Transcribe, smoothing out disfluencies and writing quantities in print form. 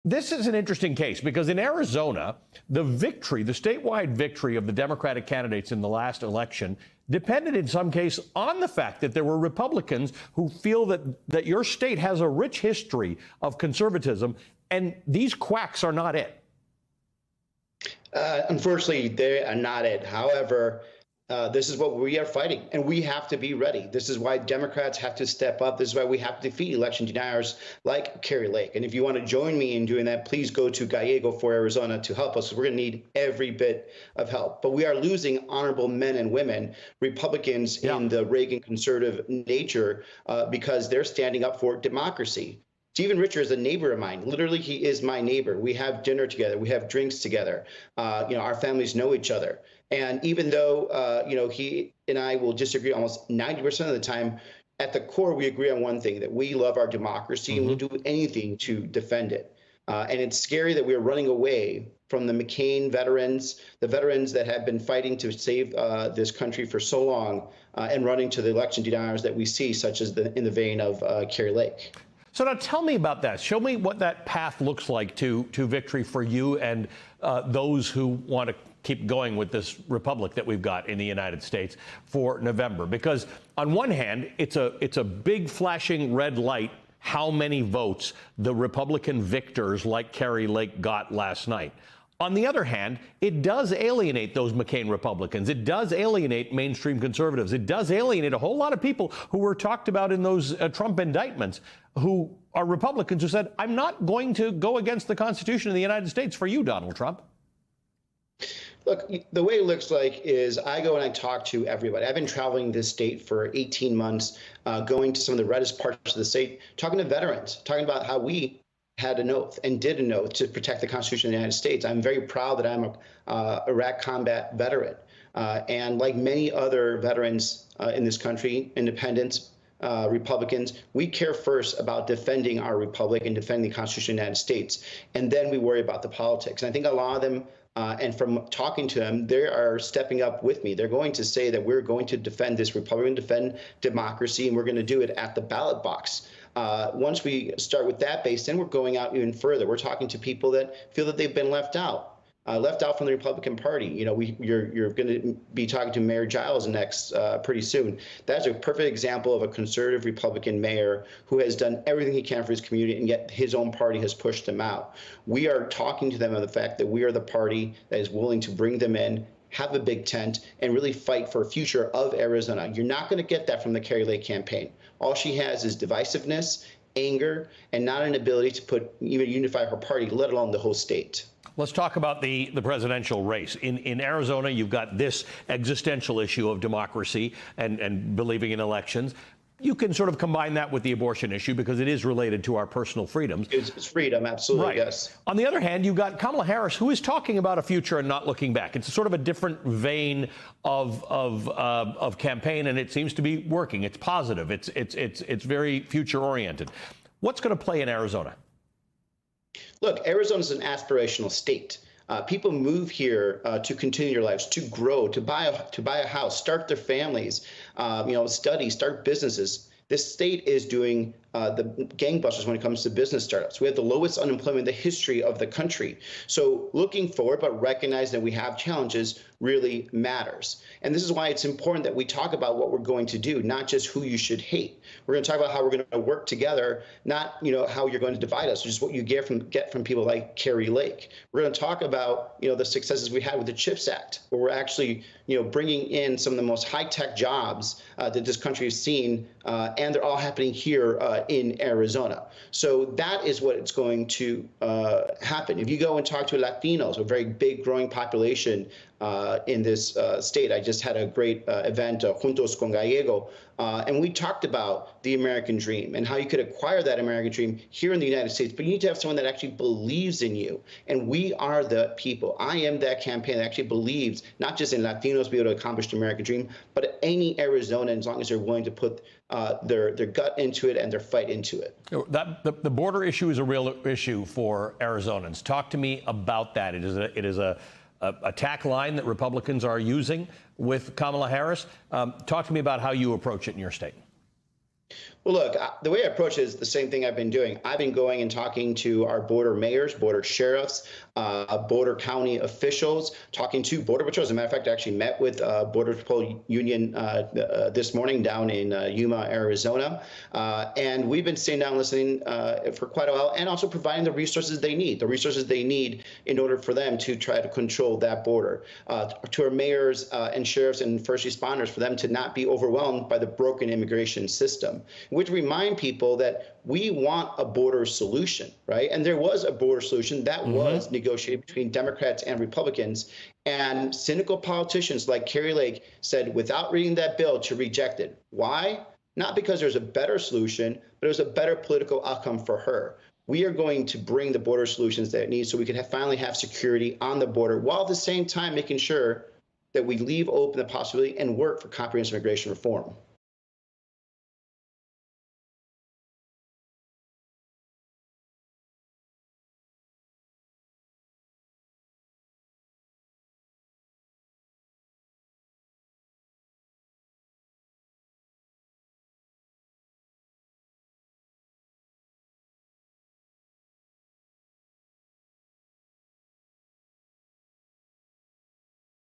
This is an interesting case because in Arizona, the victory, the statewide victory of the Democratic candidates in the last election depended in some case on the fact that there were Republicans who feel that your state has a rich history of conservatism, and these quacks are not it. Unfortunately, they are not it. However, this is what we are fighting, and we have to be ready. This is why Democrats have to step up. This is why we have to defeat election deniers like Kari Lake. And if you want to join me in doing that, please go to Gallego for Arizona to help us. We're going to need every bit of help. But we are losing honorable men and women, Republicans in the Reagan conservative nature, because they're standing up for democracy. Stephen Richer is a neighbor of mine. Literally, he is my neighbor. We have dinner together. We have drinks together. Our families know each other. And even though, he and I will disagree almost 90% of the time, at the core, we agree on one thing, that we love our democracy and we'll do anything to defend it. And it's scary that we're running away from the McCain veterans, the veterans that have been fighting to save this country for so long, and running to the election deniers that we see, such as in the vein of Kari Lake. So now tell me about that. Show me what that path looks like to victory for you and those who want to keep going with this republic that we've got in the United States for November. Because on one hand, it's a big flashing red light how many votes the Republican victors like Kari Lake got last night. On the other hand, it does alienate those McCain Republicans. It does alienate mainstream conservatives. It does alienate a whole lot of people who were talked about in those Trump indictments, who are Republicans who said, I'm not going to go against the Constitution of the United States for you, Donald Trump. Look, the way it looks like is I go and I talk to everybody. I've been traveling this state for 18 months, going to some of the reddest parts of the state, talking to veterans, talking about how we had an oath and did an oath to protect the Constitution of the United States. I'm very proud that I'm a Iraq combat veteran. And like many other veterans in this country, independents, Republicans, we care first about defending our republic and defending the Constitution of the United States. And then we worry about the politics. And I think a lot of them, and from talking to them, they are stepping up with me. They're going to say that we're going to defend this republic and defend democracy, and we're going to do it at the ballot box. Once we start with that base, then we're going out even further. We're talking to people that feel that they've been left out from the Republican Party. You're going to be talking to Mayor Giles next pretty soon. That's a perfect example of a conservative Republican mayor who has done everything he can for his community, and yet his own party has pushed him out. We are talking to them on the fact that we are the party that is willing to bring them in, have a big tent, and really fight for a future of Arizona. You're not going to get that from the Kari Lake campaign. All she has is divisiveness, anger, and not an ability to even unify her party, let alone the whole state. Let's talk about the presidential race. In Arizona, you've got this existential issue of democracy and believing in elections. You can sort of combine that with the abortion issue because it is related to our personal freedoms. It's freedom, absolutely, right. Yes. On the other hand, you've got Kamala Harris, who is talking about a future and not looking back. It's sort of a different vein of campaign, and it seems to be working. It's positive. It's very future oriented. What's going to play in Arizona? Look, Arizona is an aspirational state. People move here to continue their lives, to grow, to buy a house, start their families, study, start businesses. This state is doing the gangbusters when it comes to business startups. We have the lowest unemployment in the history of the country. So looking forward, but recognize that we have challenges really matters. And this is why it's important that we talk about what we're going to do, not just who you should hate. We're going to talk about how we're going to work together, not how you're going to divide us, which is what you get from people like Kari Lake. We're going to talk about the successes we had with the CHIPS Act, where we're actually bringing in some of the most high-tech jobs that this country has seen, and they're all happening here in Arizona. So that is what it's going to happen. If you go and talk to Latinos, a very big growing population in this state. I just had a great event, Juntos con Gallego, and we talked about the American dream and how you could acquire that American dream here in the United States, but you need to have someone that actually believes in you. And we are the people. I am that campaign that actually believes not just in Latinos being able to accomplish the American dream, but any Arizonan, as long as they're willing to put their gut into it and their fight into it. The border issue is a real issue for Arizonans. Talk to me about that. It is a attack line that Republicans are using with Kamala Harris. Talk to me about how you approach it in your state. Well, look, the way I approach it is the same thing I've been doing. I've been going and talking to our border mayors, border sheriffs, border county officials, talking to border patrols. As a matter of fact, I actually met with Border Patrol Union this morning down in Yuma, Arizona. And we've been sitting down listening for quite a while, and also providing the resources they need, in order for them to try to control that border. To our mayors and sheriffs and first responders, for them to not be overwhelmed by the broken immigration system. Which remind people that we want a border solution, right? And there was a border solution that was negotiated between Democrats and Republicans. And cynical politicians like Kari Lake said, without reading that bill, to reject it. Why? Not because there's a better solution, but it was a better political outcome for her. We are going to bring the border solutions that it needs so we can finally have security on the border, while at the same time making sure that we leave open the possibility and work for comprehensive immigration reform.